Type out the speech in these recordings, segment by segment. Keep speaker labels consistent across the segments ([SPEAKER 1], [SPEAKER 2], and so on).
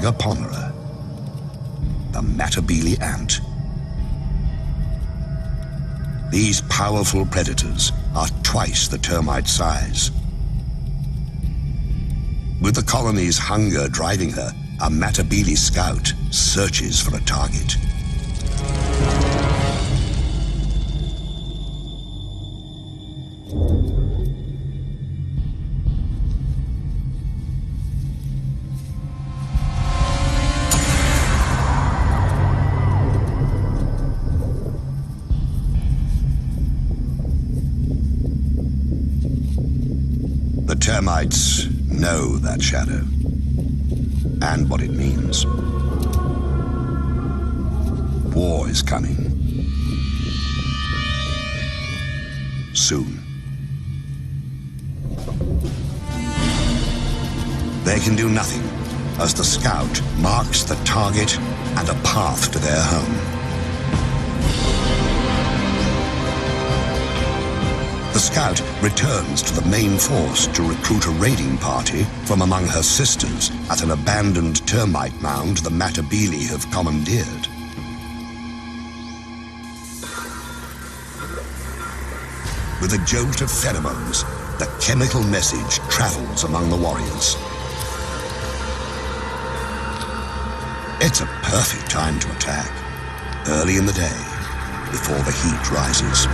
[SPEAKER 1] Megaponera, the Matabele ant. These powerful predators are twice the termite size. With the colony's hunger driving her, a Matabele scout searches for a target. The termites know that shadow and what it means. War is coming. Soon. They can do nothing as the scout marks the target and a path to their home. The scout returns to the main force to recruit a raiding party from among her sisters at an abandoned termite mound the Matabele have commandeered. With a jolt of pheromones, the chemical message travels among the warriors. It's a perfect time to attack, early in the day, before the heat rises.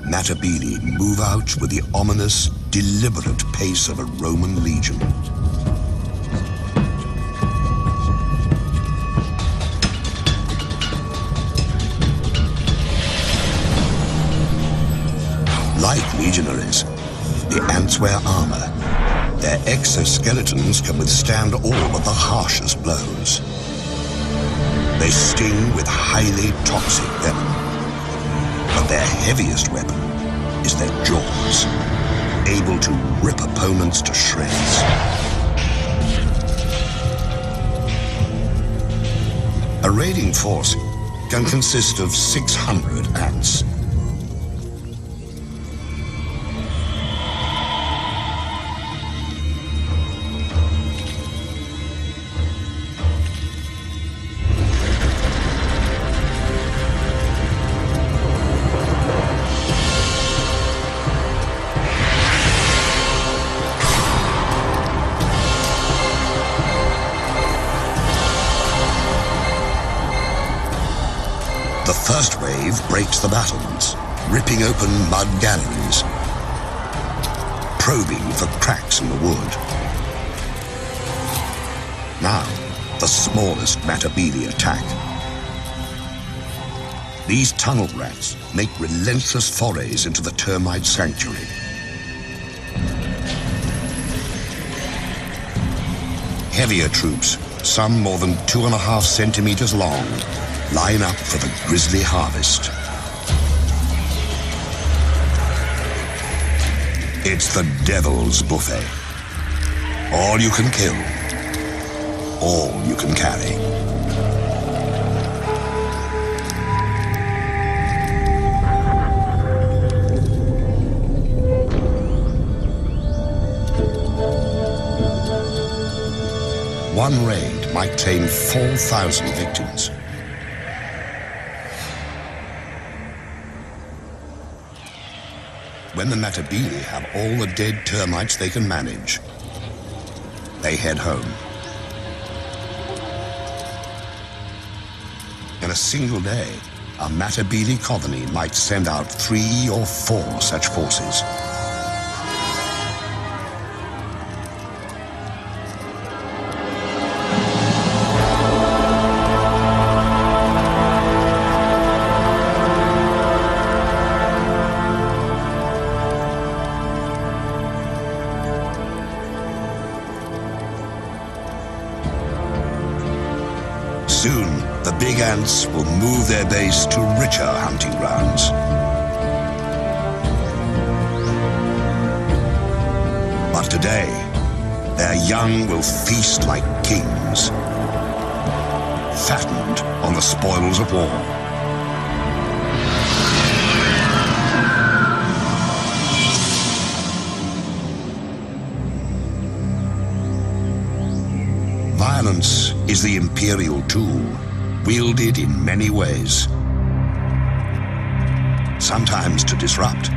[SPEAKER 1] Matabele move out with the ominous, deliberate pace of a Roman legion. Like legionaries, the ants wear armor. Their exoskeletons can withstand all of the harshest blows. They sting with highly toxic venom. But their heaviest weapon is their jaws, able to rip opponents to shreds. A raiding force can consist of 600 ants. The first wave breaks the battlements, ripping open mud galleries, probing for cracks in the wood. Now, the smallest Matabele attack. These tunnel rats make relentless forays into the termite sanctuary. Heavier troops, some more than 2.5 centimeters long, line up for the grisly harvest. It's the devil's buffet. All you can kill, all you can carry. One raid might claim 4,000 victims. When the Matabele have all the dead termites they can manage, they head home. In a single day, a Matabele colony might send out 3 or 4 such forces. Soon, the big ants will move their base to richer hunting grounds. But today, their young will feast like kings, fattened on the spoils of war. Violence is the imperial tool, wielded in many ways. Sometimes to disrupt,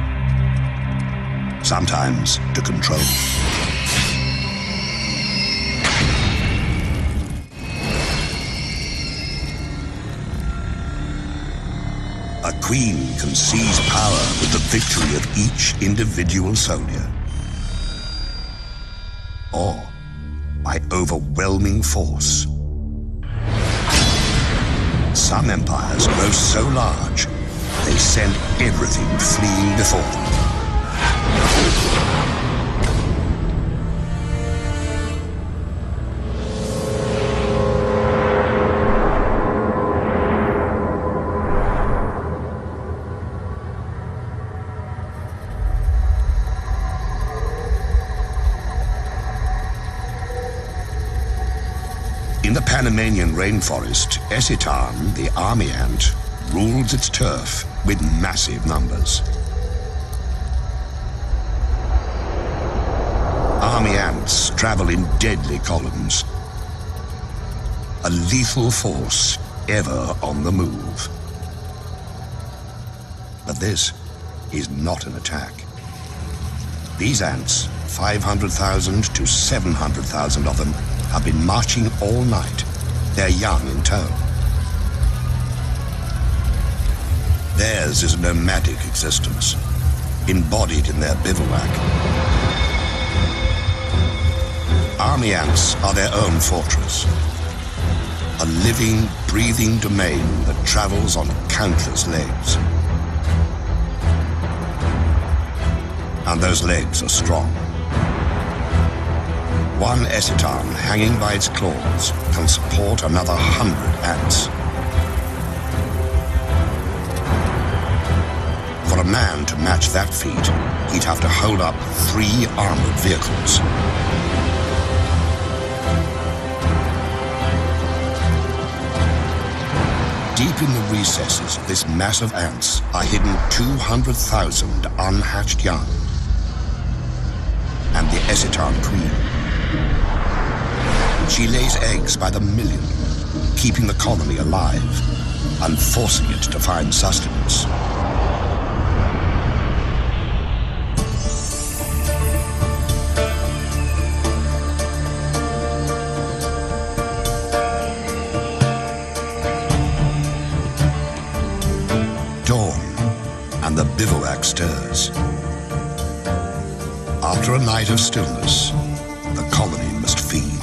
[SPEAKER 1] sometimes to control. A queen can seize power with the victory of each individual soldier, or by overwhelming force. Some empires grow so large, they send everything fleeing before them. In the Panamanian rainforest, Esitan, the army ant, rules its turf with massive numbers. Army ants travel in deadly columns, a lethal force ever on the move. But this is not an attack. These ants, 500,000 to 700,000 of them, have been marching all night, their young in tow. Theirs is a nomadic existence, embodied in their bivouac. Army ants are their own fortress, a living, breathing domain that travels on countless legs. And those legs are strong. One Esitan hanging by its claws can support another 100 ants. For a man to match that feat, he'd have to hold up 3 armored vehicles. Deep in the recesses of this mass of ants are hidden 200,000 unhatched young. And the Esitan queen. She lays eggs by the million, keeping the colony alive and forcing it to find sustenance. Dawn, and the bivouac stirs. After a night of stillness, the colony must feed.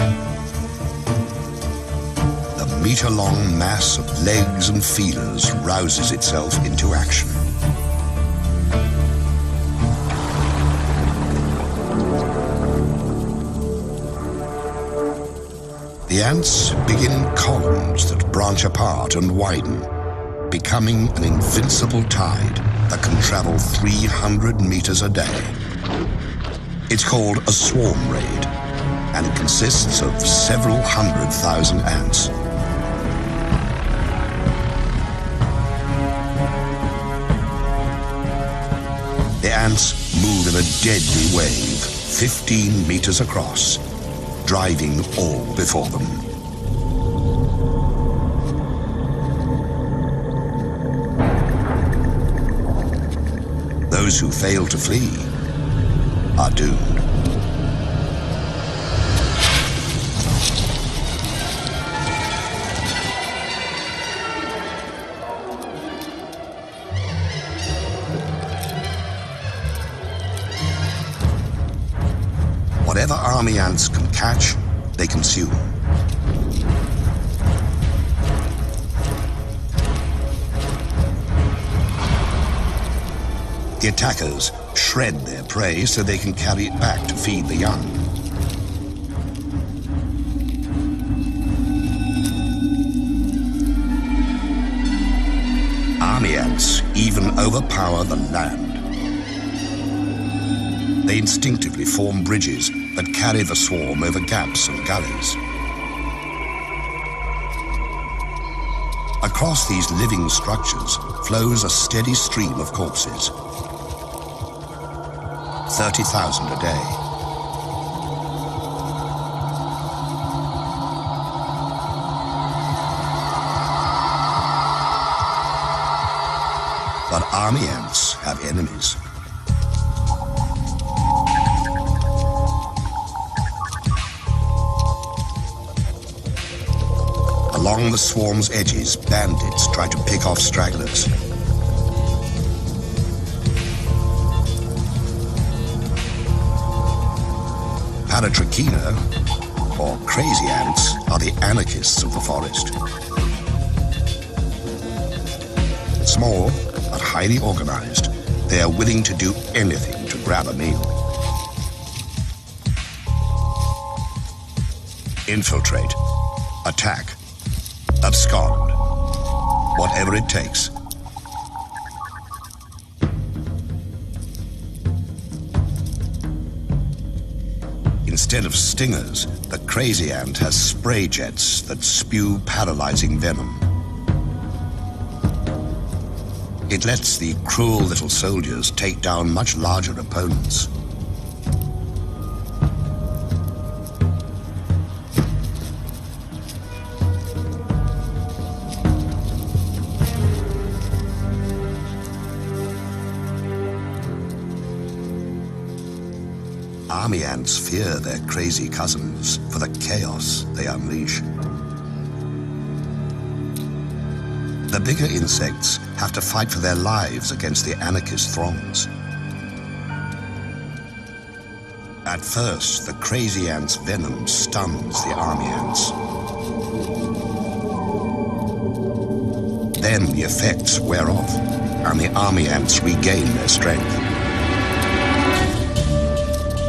[SPEAKER 1] The meter-long mass of legs and feelers rouses itself into action. The ants begin in columns that branch apart and widen, becoming an invincible tide that can travel 300 meters a day. It's called a swarm raid, and it consists of several 100,000 ants. The ants move in a deadly wave, 15 meters across, driving all before them. Those who fail to flee are doomed. Whatever army ants can catch, they consume. The attackers shred their prey so they can carry it back to feed the young. Army ants even overpower the land. They instinctively form bridges that carry the swarm over gaps and gullies. Across these living structures flows a steady stream of corpses. 30,000 a day. But army ants have enemies. Along the swarm's edges, bandits try to pick off stragglers. Paratrachina, or crazy ants, are the anarchists of the forest. Small, but highly organized, they are willing to do anything to grab a meal. Infiltrate, attack, abscond, whatever it takes. Instead of stingers, the crazy ant has spray jets that spew paralyzing venom. It lets the cruel little soldiers take down much larger opponents. Army ants fear their crazy cousins for the chaos they unleash. The bigger insects have to fight for their lives against the anarchist throngs. At first, the crazy ant's venom stuns the army ants. Then the effects wear off, and the army ants regain their strength.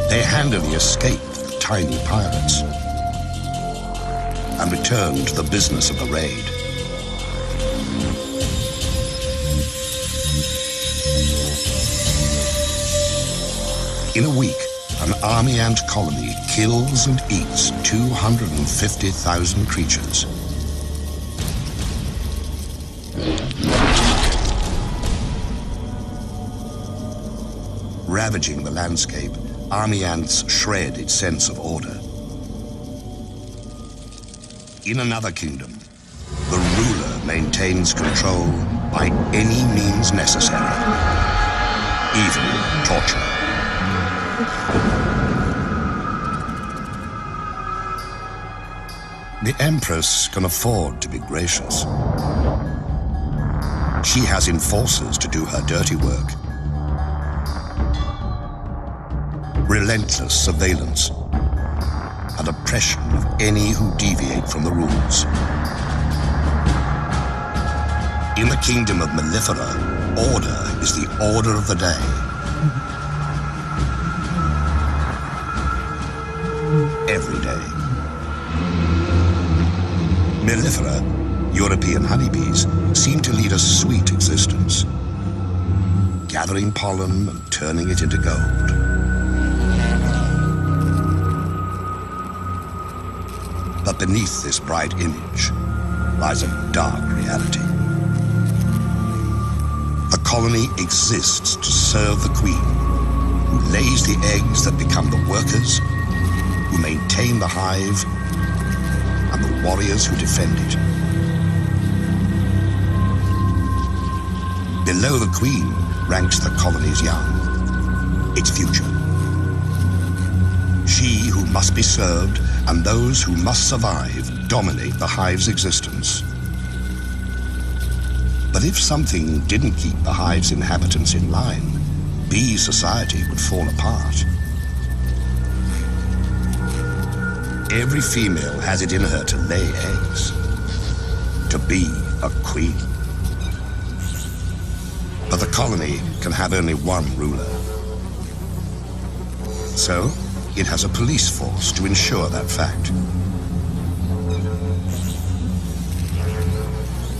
[SPEAKER 1] They handily escape the tiny pirates and return to the business of the raid. In a week, an army ant colony kills and eats 250,000 creatures. Ravaging the landscape, army ants shred its sense of order. In another kingdom, the ruler maintains control by any means necessary, even torture. The Empress can afford to be gracious. She has enforcers to do her dirty work. Relentless surveillance and oppression of any who deviate from the rules. In the kingdom of Mellifera, order is the order of the day. Every day. Mellifera, European honeybees, seem to lead a sweet existence, gathering pollen and turning it into gold. But beneath this bright image lies a dark reality. The colony exists to serve the queen, who lays the eggs that become the workers, who maintain the hive, and the warriors who defend it. Below the queen ranks the colony's young, its future. She who must be served and those who must survive dominate the hive's existence. But if something didn't keep the hive's inhabitants in line, bee society would fall apart. Every female has it in her to lay eggs, to be a queen. But the colony can have only one ruler. So, it has a police force to ensure that fact.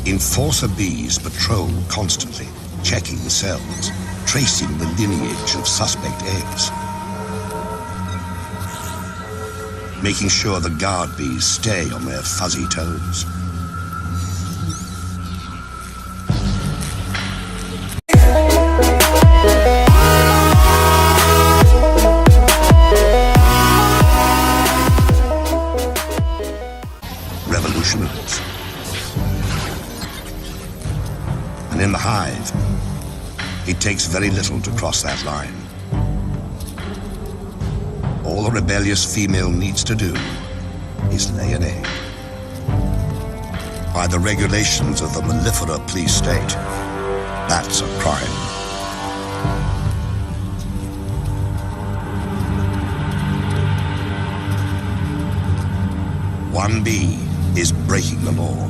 [SPEAKER 1] Enforcer bees patrol constantly, checking the cells, tracing the lineage of suspect eggs, making sure the guard bees stay on their fuzzy toes. Revolutionaries. And in the hive, It takes very little to cross that line. All a rebellious female needs to do is lay an egg. By the regulations of the mellifera police state, that's a crime. One bee is breaking the law.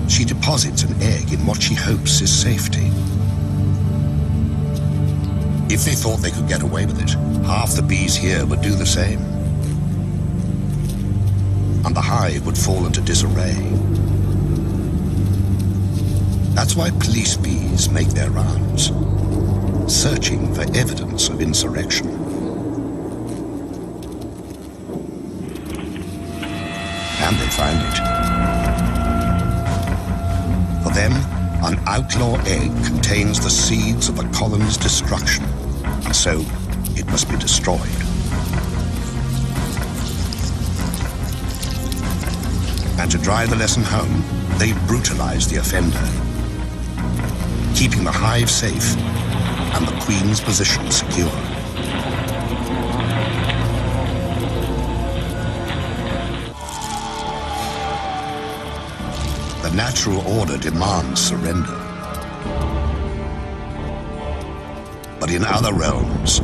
[SPEAKER 1] She deposits an egg in what she hopes is safety. If they thought they could get away with it, half the bees here would do the same. And the hive would fall into disarray. That's why police bees make their rounds, searching for evidence of insurrection. And they find it. For them, an outlaw egg contains the seeds of a colony's destruction, and so it must be destroyed. And to drive the lesson home, they brutalize the offender, keeping the hive safe and the queen's position secure. The natural order demands surrender. But in other realms,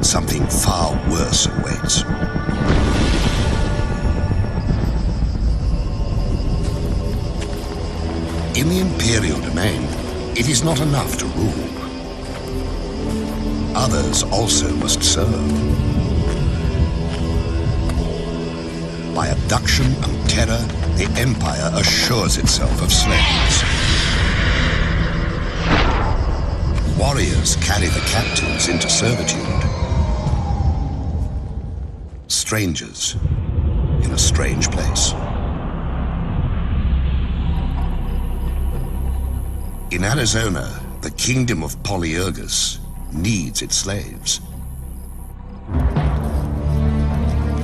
[SPEAKER 1] something far worse awaits. In the imperial domain, it is not enough to rule. Others also must serve. By abduction and terror, the empire assures itself of slaves. Warriors carry the captives into servitude. Strangers in a strange place. In Arizona, the kingdom of Polyergus needs its slaves.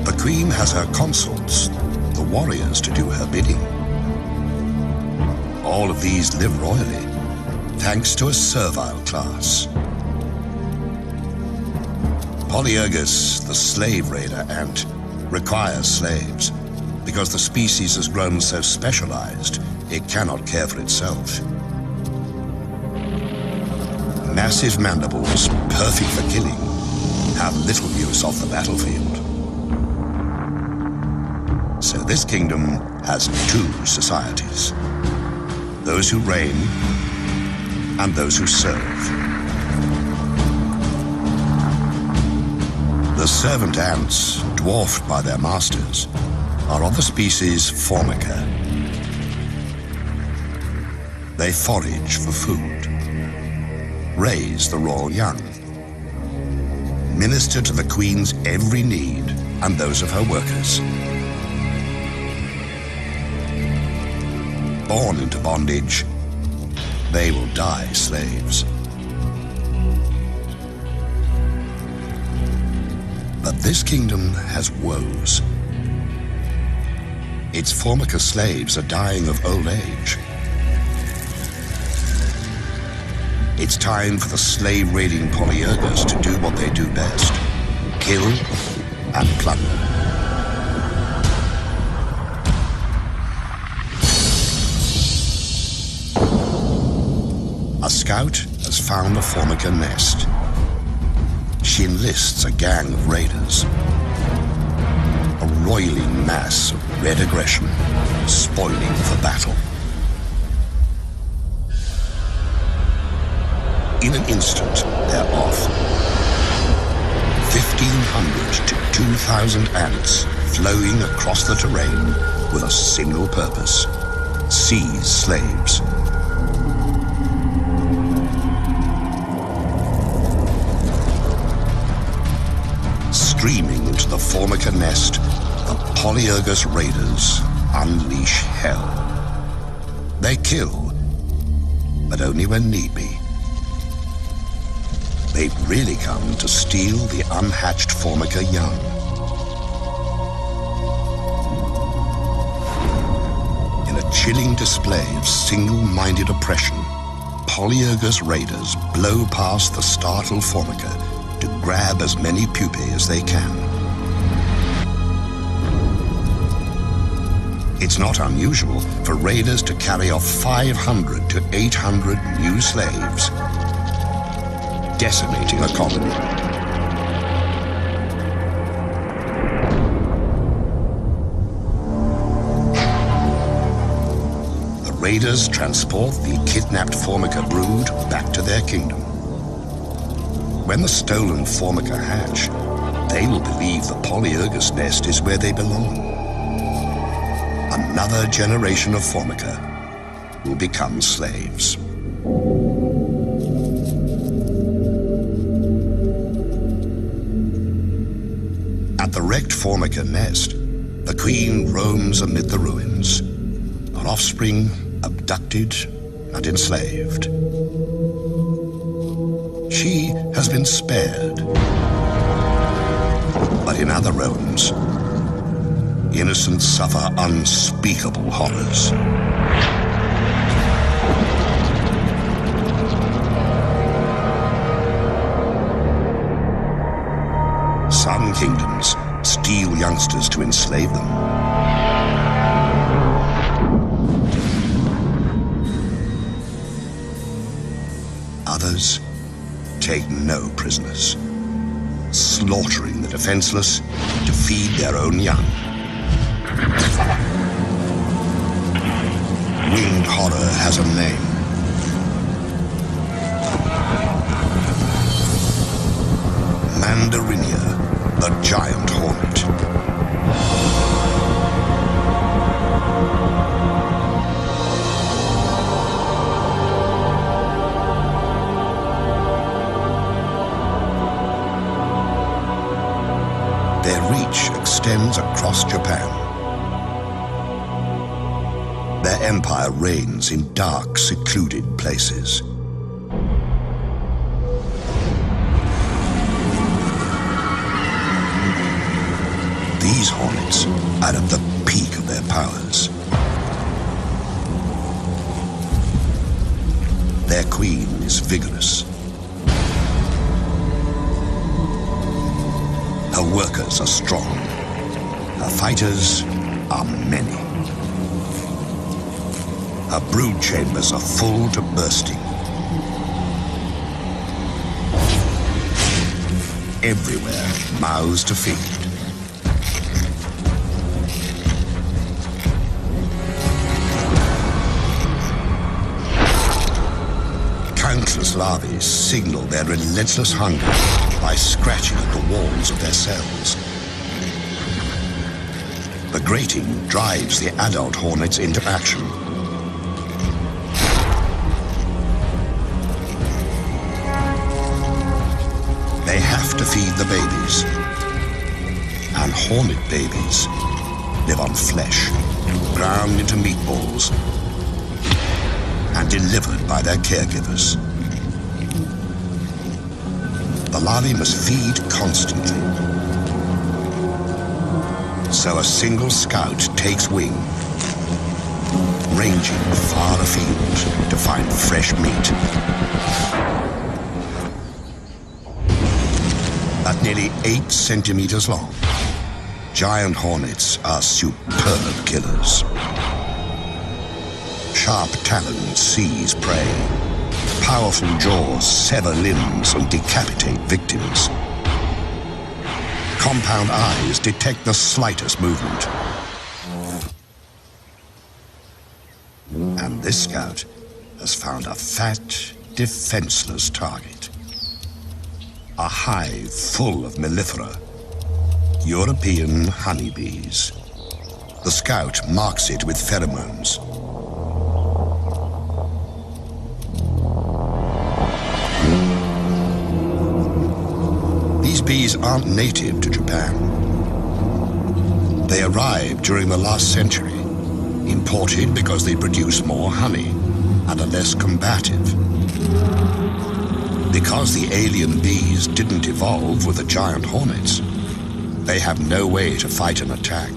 [SPEAKER 1] The queen has her consorts, the warriors, to do her bidding. All of these live royally, thanks to a servile class. Polyergus, the slave raider ant, requires slaves because the species has grown so specialized it cannot care for itself. Massive mandibles, perfect for killing, have little use off the battlefield. So this kingdom has two societies: those who reign and those who serve. The servant ants, dwarfed by their masters, are of the species Formica. They forage for food, raise the royal young, minister to the queen's every need and those of her workers. Born into bondage, they will die slaves. But this kingdom has woes. Its Formica slaves are dying of old age. It's time for the slave-raiding Polyergus to do what they do best: kill and plunder. A scout has found a Formica nest. She enlists a gang of raiders. A roiling mass of red aggression, spoiling for battle. In an instant, they're off. 1,500 to 2,000 ants flowing across the terrain with a single purpose: seize slaves. Streaming into the Formica nest, the Polyergus raiders unleash hell. They kill, but only when need be. They've really come to steal the unhatched Formica young. In a chilling display of single-minded oppression, Polyergus raiders blow past the startled formica to grab as many pupae as they can. It's not unusual for raiders to carry off 500 to 800 new slaves, decimating a colony. The raiders transport the kidnapped formica brood back to their kingdom. When the stolen formica hatch, they will believe the Polyergus nest is where they belong. Another generation of formica will become slaves. At the wrecked formica nest, the queen roams amid the ruins, her offspring abducted and enslaved. She has been spared, but in other realms, innocents suffer unspeakable horrors. Some kingdoms steal youngsters to enslave them. Others take no prisoners, slaughtering the defenseless to feed their own young. Winged horror has a name. Mandarinia, the giant hornet. Their reach extends across Japan. Their empire reigns in dark, secluded places. These hornets are at the peak of their powers. Their queen is vigorous. Her workers are strong. Her fighters are many. Her brood chambers are full to bursting. Everywhere, mouths to feed. Countless larvae signal their relentless hunger by scratching at the walls of their cells. The grating drives the adult hornets into action. They have to feed the babies. And hornet babies live on flesh, ground into meatballs, and delivered by their caregivers. The larvae must feed constantly. So a single scout takes wing, ranging far afield to find fresh meat. At nearly 8 centimeters long, giant hornets are superb killers. Sharp talons seize prey. Powerful jaws sever limbs and decapitate victims. Compound eyes detect the slightest movement. And this scout has found a fat, defenseless target. A hive full of mellifera, European honeybees. The scout marks it with pheromones. These bees aren't native to Japan. They arrived during the last century, imported because they produce more honey and are less combative. Because the alien bees didn't evolve with the giant hornets, they have no way to fight an attack.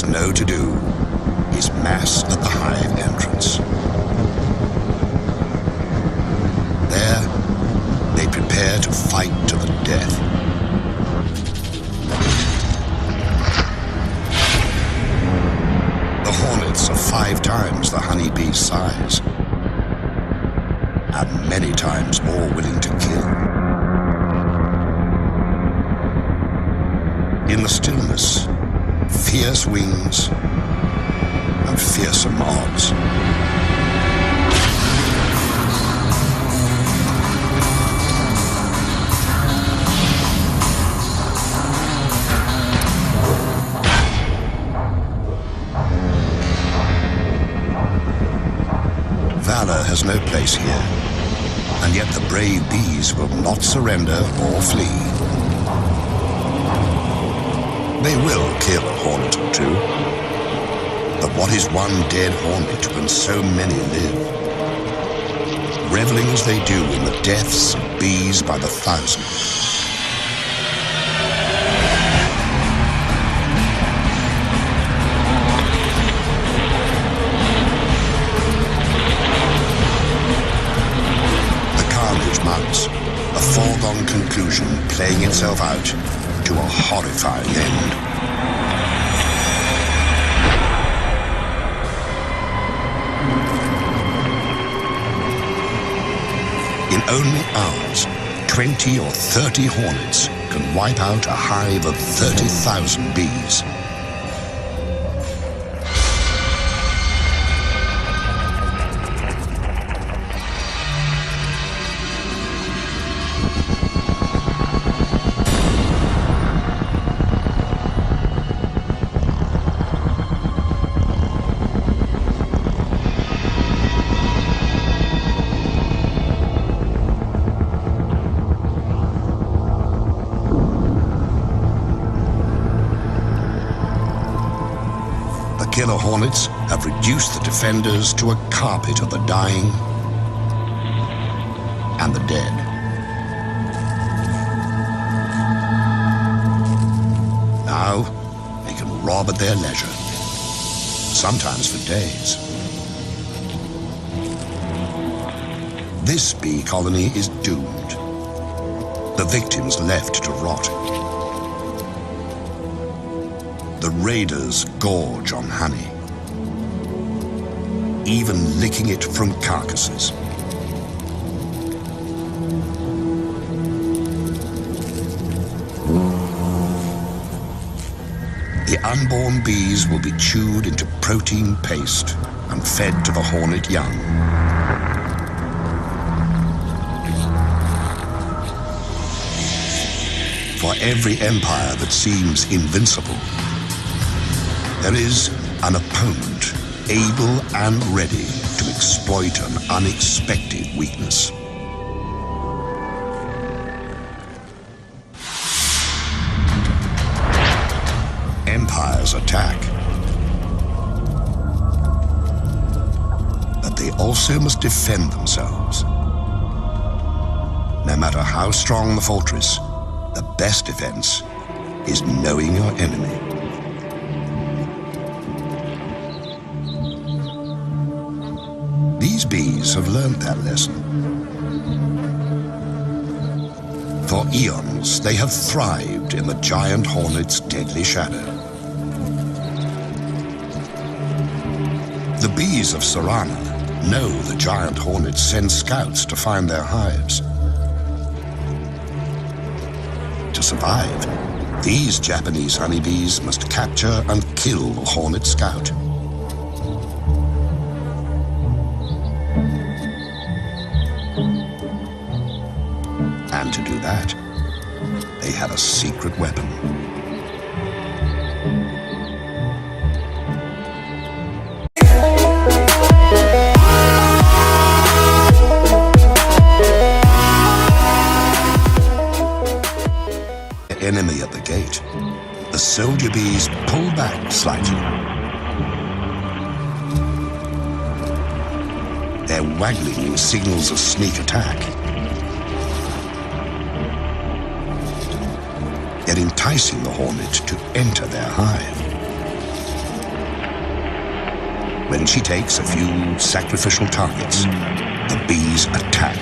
[SPEAKER 1] bees know to do is mass at the hive entrance. There, they prepare to fight to the death. The hornets are 5 times the honeybee's size, and many times more willing to kill. In the stillness, fierce wings and fearsome odds. Valor has no place here, and yet the brave bees will not surrender or flee. They will kill a hornet or two, but what is one dead hornet when so many live? Reveling as they do in the deaths of bees by the thousand. A foregone conclusion playing itself out to a horrifying end. In only hours, 20 or 30 hornets can wipe out a hive of 30,000 bees. Killer hornets have reduced the defenders to a carpet of the dying and the dead. Now they can rob at their leisure, sometimes for days. This bee colony is doomed, the victims left to rot. The raiders gorge on honey, even licking it from carcasses. The unborn bees will be chewed into protein paste and fed to the hornet young. For every empire that seems invincible, there is an opponent able and ready to exploit an unexpected weakness. Empires attack, but they also must defend themselves. No matter how strong the fortress, the best defense is knowing your enemy. These bees have learned that lesson. For eons, they have thrived in the giant hornet's deadly shadow. The bees of Sarana know the giant hornets send scouts to find their hives. To survive, these Japanese honeybees must capture and kill the hornet scout. And to do that, they have a secret weapon. The enemy at the gate. The soldier bees pull back slightly. Their waggling signals a sneak attack. They're enticing the hornet to enter their hive. When she takes a few sacrificial targets, the bees attack.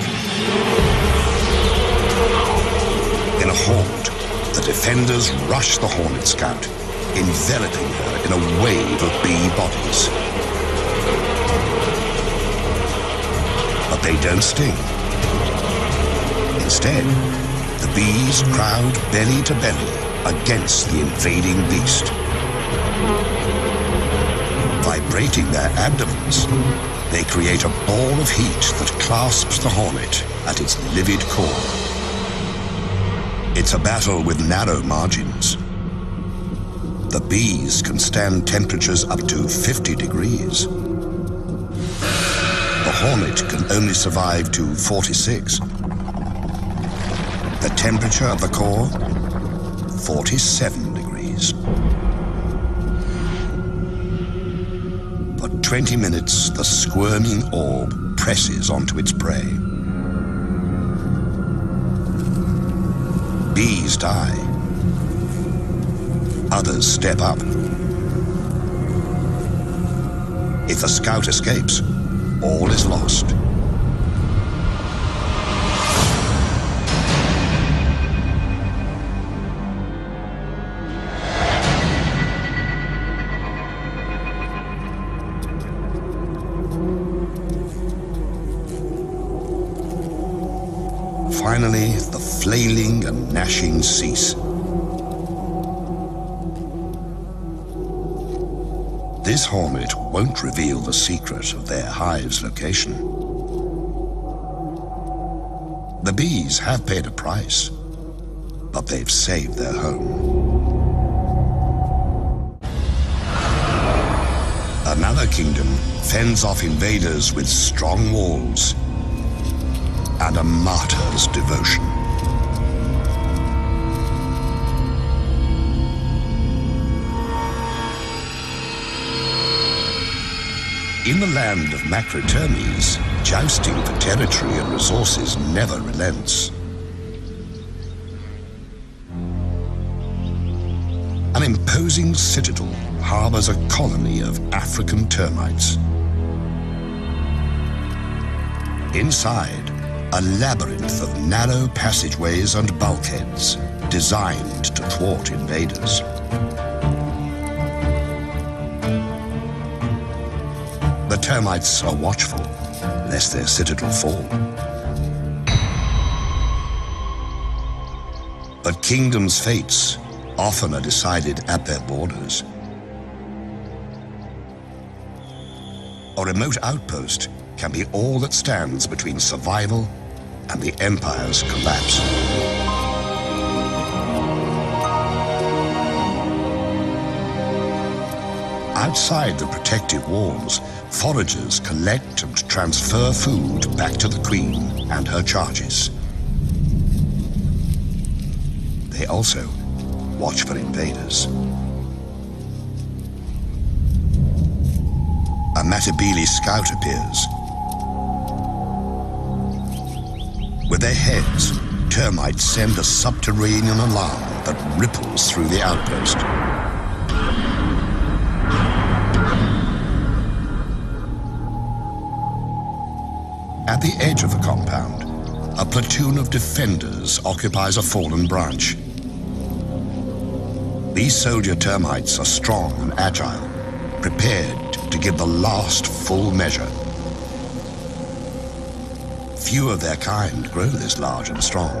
[SPEAKER 1] In a horde, the defenders rush the hornet scout, enveloping her in a wave of bee bodies. But they don't sting. Instead, the bees crowd belly to belly against the invading beast. Vibrating their abdomens, they create a ball of heat that clasps the hornet at its livid core. It's a battle with narrow margins. The bees can stand temperatures up to 50 degrees. The hornet can only survive to 46. The temperature of the core, 47 degrees. For 20 minutes, the squirming orb presses onto its prey. Bees die. Others step up. If the scout escapes, all is lost. Finally, the flailing and gnashing cease. This hornet won't reveal the secret of their hive's location. The bees have paid a price, but they've saved their home. Another kingdom fends off invaders with strong walls and a martyr's devotion. In the land of macrotermes, jousting for territory and resources never relents. An imposing citadel harbors a colony of African termites. Inside, a labyrinth of narrow passageways and bulkheads designed to thwart invaders. The termites are watchful, lest their citadel fall. But kingdoms' fates often are decided at their borders. A remote outpost can be all that stands between survival and the empire's collapse. Outside the protective walls, foragers collect and transfer food back to the queen and her charges. They also watch for invaders. A Matabele scout appears. With their heads, termites send a subterranean alarm that ripples through the outpost. At the edge of the compound, a platoon of defenders occupies a fallen branch. These soldier termites are strong and agile, prepared to give the last full measure. Few of their kind grow this large and strong.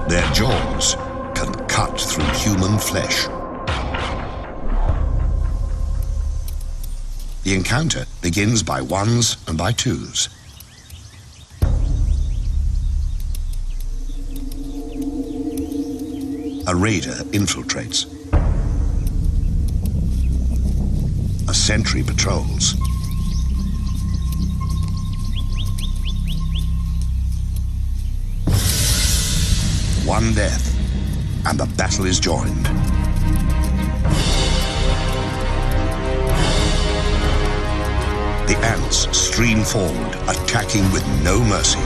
[SPEAKER 1] Their jaws can cut through human flesh. The encounter begins by ones and by twos. A raider infiltrates. A sentry patrols. One death, and the battle is joined. The ants stream forward, attacking with no mercy.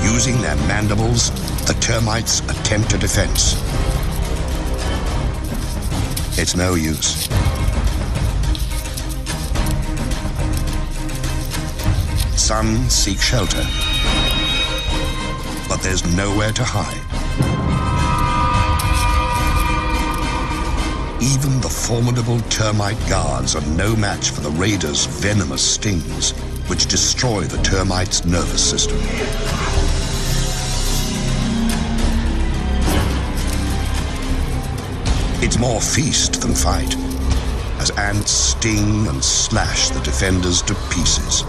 [SPEAKER 1] Using their mandibles, The termites attempt a defense. It's no use. Some seek shelter, but there's nowhere to hide. Even the formidable termite guards are no match for the raiders' venomous stings, which destroy the termite's nervous system. It's more feast than fight, as ants sting and slash the defenders to pieces.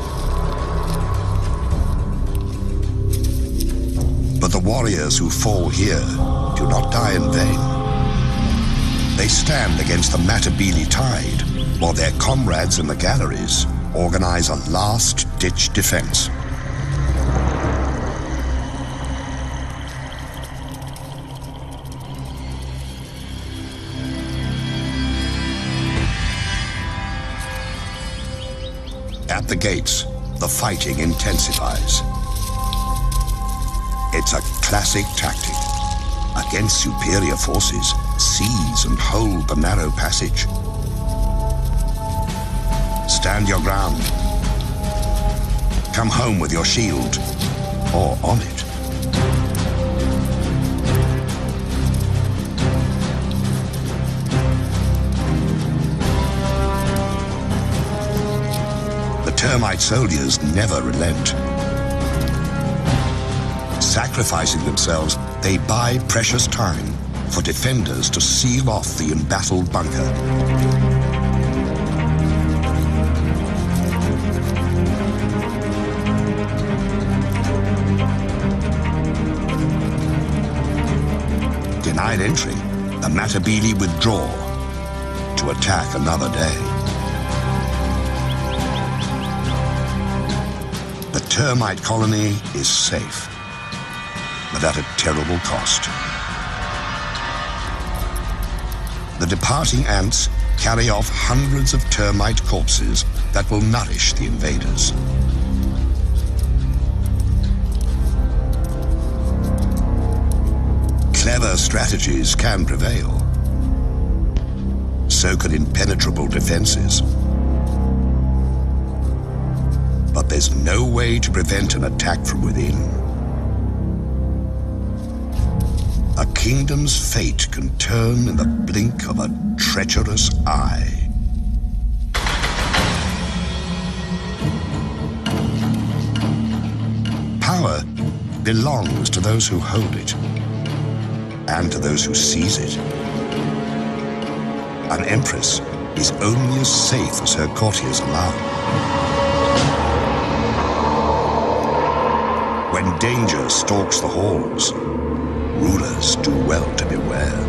[SPEAKER 1] But the warriors who fall here do not die in vain. They stand against the Matabele tide, while their comrades in the galleries organize a last-ditch defense. At the gates, the fighting intensifies. It's a classic tactic. Against superior forces, seize and hold the narrow passage. Stand your ground. Come home with your shield, or on it. The termite soldiers never relent. Sacrificing themselves, they buy precious time for defenders to seal off the embattled bunker. Denied entry, the Matabele withdraw to attack another day. The termite colony is safe, but at a terrible cost. The departing ants carry off hundreds of termite corpses that will nourish the invaders. Clever strategies can prevail. So can impenetrable defenses. But there's no way to prevent an attack from within. A kingdom's fate can turn in the blink of a treacherous eye. Power belongs to those who hold it, and to those who seize it. An empress is only as safe as her courtiers allow. When danger stalks the halls, rulers do well to beware.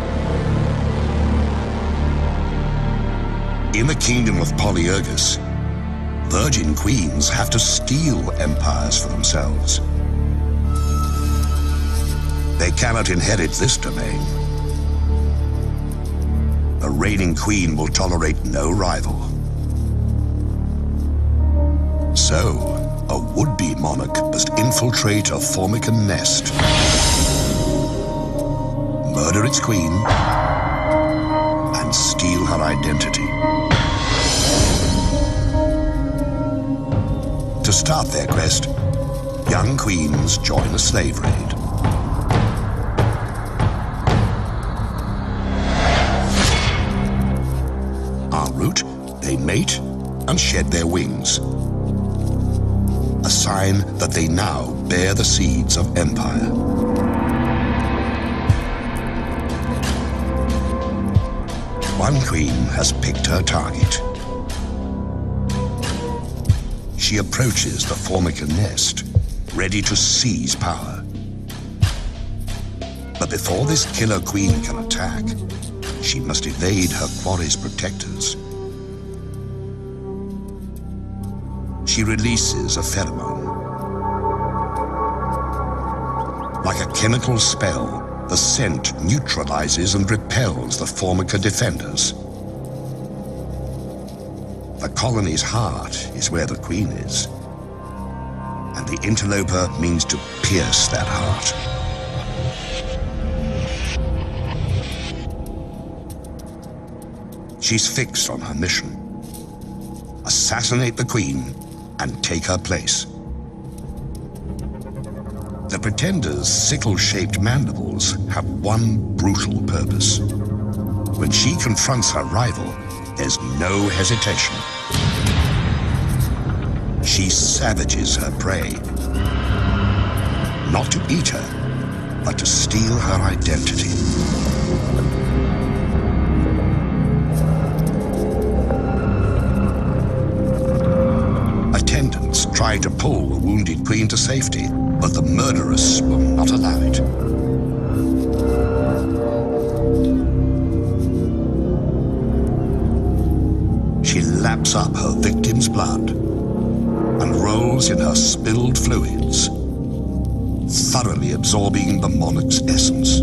[SPEAKER 1] In the kingdom of Polyergus, virgin queens have to steal empires for themselves. They cannot inherit this domain. A reigning queen will tolerate no rival. So, a would-be monarch must infiltrate a formican nest, murder its queen, and steal her identity. To start their quest, young queens join a slave raid. En route, they mate and shed their wings, a sign that they now bear the seeds of empire. One queen has picked her target. She approaches the formica nest, ready to seize power. But before this killer queen can attack, she must evade her quarry's protectors. She releases a pheromone. Like a chemical spell, the scent neutralizes and repels the formica defenders. The colony's heart is where the queen is, and the interloper means to pierce that heart. She's fixed on her mission. Assassinate the queen and take her place. The pretender's sickle-shaped mandibles have one brutal purpose. When she confronts her rival, there's no hesitation. She savages her prey. Not to eat her, but to steal her identity. Attendants try to pull the wounded queen to safety, but the murderess will not allow it. She laps up her victim's blood and rolls in her spilled fluids, thoroughly absorbing the monarch's essence.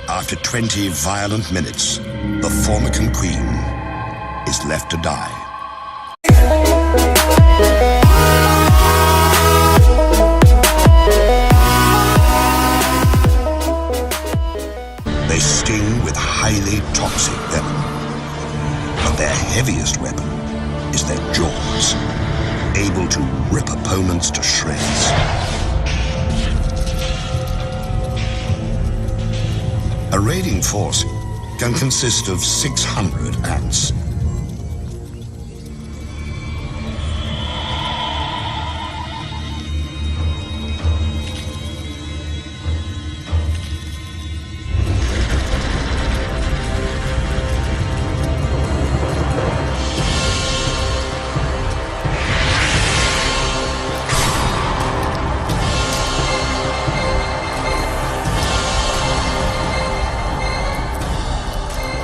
[SPEAKER 1] After 20 violent minutes, the Formican queen is left to die. They sting with highly toxic venom, but their heaviest weapon is their jaws, able to rip opponents to shreds. A raiding force can consist of 600 ants.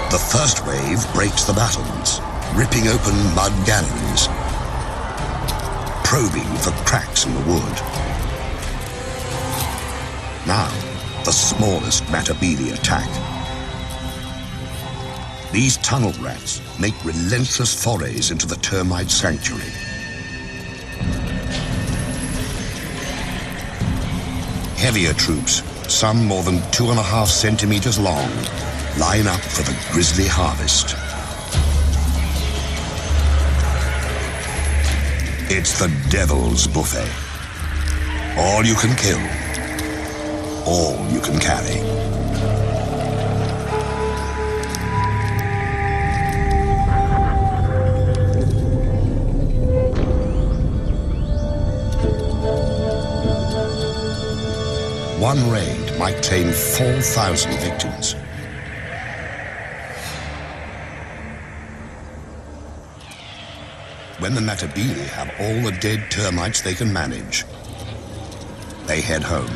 [SPEAKER 1] The first wave breaks the battlements, ripping open mud galleries, probing for cracks in the wood. Now, the smallest Matabele attack. These tunnel rats make relentless forays into the termite sanctuary. Heavier troops, some more than 2.5 centimeters long, line up for the grisly harvest. It's the devil's buffet. All you can kill, all you can carry. One raid might claim 4,000 victims. When the Matabele have all the dead termites they can manage, they head home.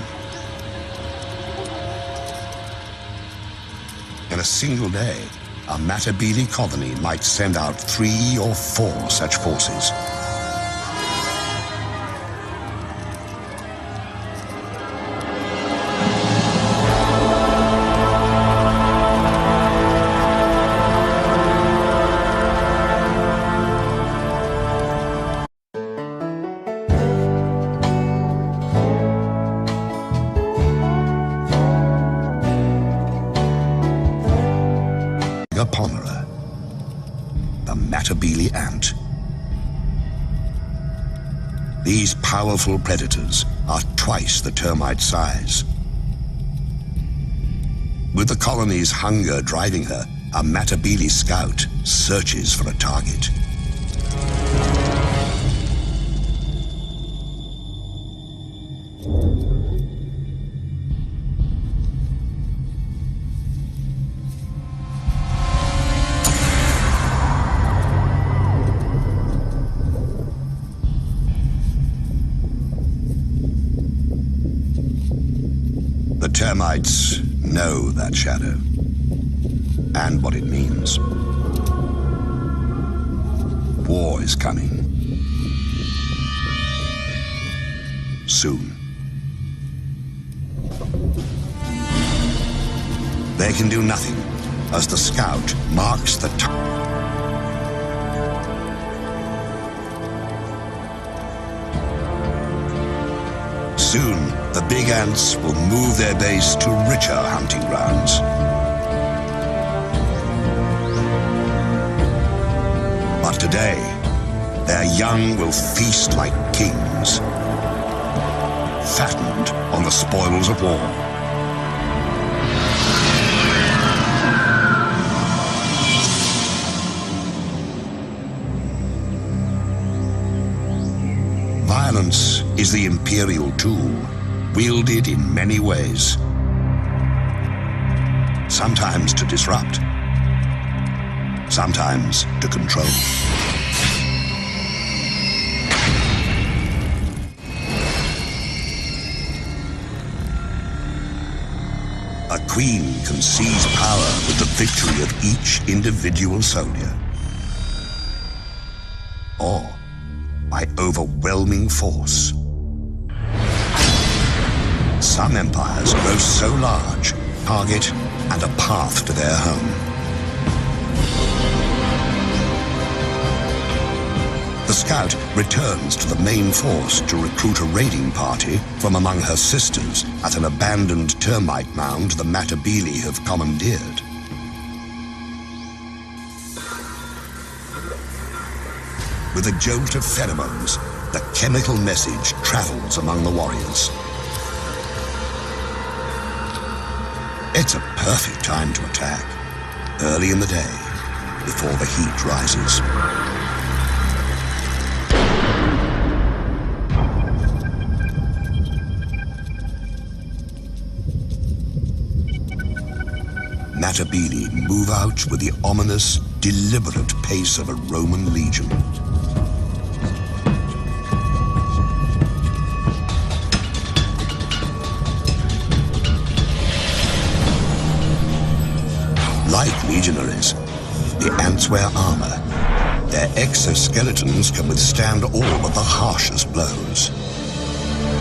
[SPEAKER 1] In a single day, a Matabele colony might send out 3 or 4 such forces. The Matabele ant. These powerful predators are twice the termite size. With the colony's hunger driving her, a Matabele scout searches for a target. The termites know that shadow and what it means. War is coming. Soon. They can do nothing as the scout marks the Soon, the big ants will move their base to richer hunting grounds. But today, their young will feast like kings, fattened on the spoils of war. Violence is the imperial tool, wielded in many ways. Sometimes to disrupt, sometimes to control. A queen can seize power with the victory of each individual soldier, or by overwhelming force. Some empires grow so large, target and a path to their home. The scout returns to the main force to recruit a raiding party from among her sisters at an abandoned termite mound the Matabele have commandeered. With a jolt of pheromones, the chemical message travels among the warriors. It's a perfect time to attack, early in the day, before the heat rises. Matabele move out with the ominous, deliberate pace of a Roman legion. Like legionaries, the ants wear armor. Their exoskeletons can withstand all but the harshest blows.